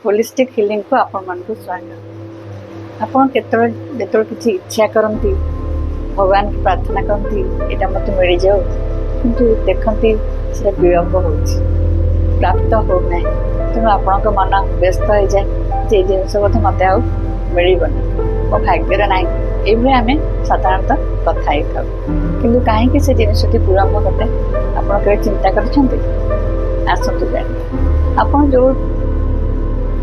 Holistic healing को आपण मानक स्वागत। आपण केतବେଳେ किसी इच्छा करती भगवान की प्रार्थना करती यहाँ मत मिल जाओ किंतु देखती से विलम्ब हो प्राप्त होना तेणु आपण मन व्यस्त हो जाए जे जिनस बोध मत आ मिलबनी मो भाग्य ना ये आम साधारणतः कथा ही था कि कहीं से जिनसटी विलम्ब घटे आप चिंता करसतु जान आप जो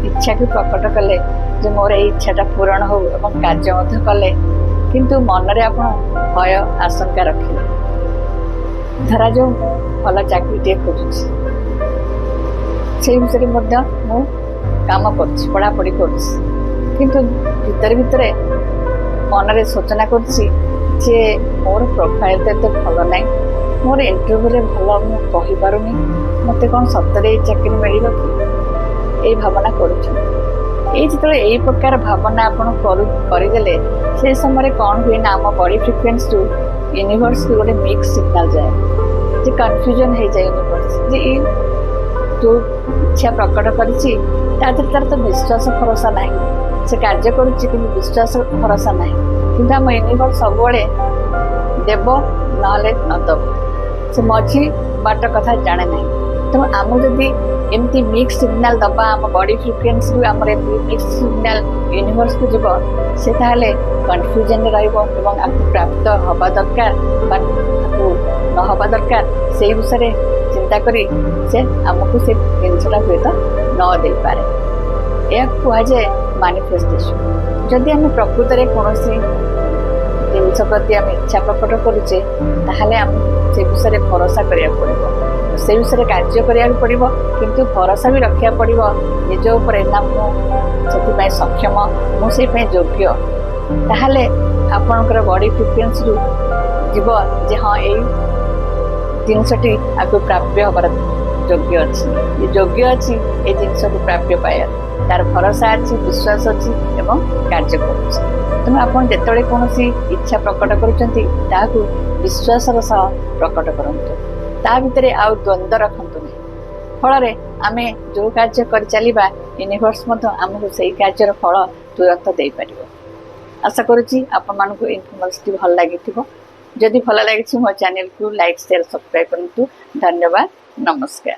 इच्छा को प्रकट कले जो मोर ये इच्छाटा पूरण हो एवं कार्य कले किंतु मनरे आप भय आशंका रखिले धरा जो भल चाकरी खोजुची से विषय मु काम कर पढ़ापढ़ी कर भितर भितर मनरे सूचना करछि जे मोर प्रोफाइल तो भल ना मोर इंटरव्यू भल मु कहि पारुनी मते कौन सतरे चाकरी मिल कि भावना कर प्रकार भावना करदे से समय कौन हुए ना आम बॉडी फ्रिक्वेन्सी यूनिवर्स को गोटे मिक्स सिग्नल जाए जे कन्फ्यूजन हो जाए यूनिवर्स जे जो इच्छा प्रकट कर तो विश्वास भरोसा ना से कार्य कर विश्वास भरोसा ना कि आम यूनिवर्स सब देव ना न दब से मझी बाट कथा जाने ना तेणु आम जदि एमती मिक्स सिग्नल दबा आम बॉडी फ्रिक्वेन्सी आम मिक्स सिग्नल यूनिवर्स को जीव से कन्फ्यूजन आपको प्राप्त हवा दरकार न हवा दरकार से विषय चिंता करी से आमको से जिनसा हुए तो न दे पारे यह कहुए मैनिफेस्टेशन जदि आम प्रकृत में कौन जिनस प्रति आम इच्छा प्रकट करुचे ताहले आम से विषय भरोसा करिया पड़िबो से विषय कार्य करिया पड़िबो किंतु भरोसा भी रखिया पड़िबो निज ऊपर ना मुझे सक्षम मुझे योग्य ताहले आपणकर बॉडी फ्रिक्वेन्सी रु जीव जे हाँ यही जिनसटी आपको प्राप्य हबार योग्य अच्छी ये योग्य अच्छी ये जिनस को प्राप्य पाया तार भरोसा अच्छी विश्वास अच्छी एवं कार्य कर तेणु आप जिते कौन इच्छा प्रकट कर विश्वासर सह प्रकट करूँ ता भितर आउ द्वंद्व रखु फल आम जो कार्य कर चलवा यूनिवर्स आमको से कार्यर फल तुरंत दे पार आशा करुँची आपण मानक इनफर्मेशन भल लगी जदि भल लगी मो चैनल को लाइक शेयर सब्सक्राइब करूँ। धन्यवाद। नमस्कार।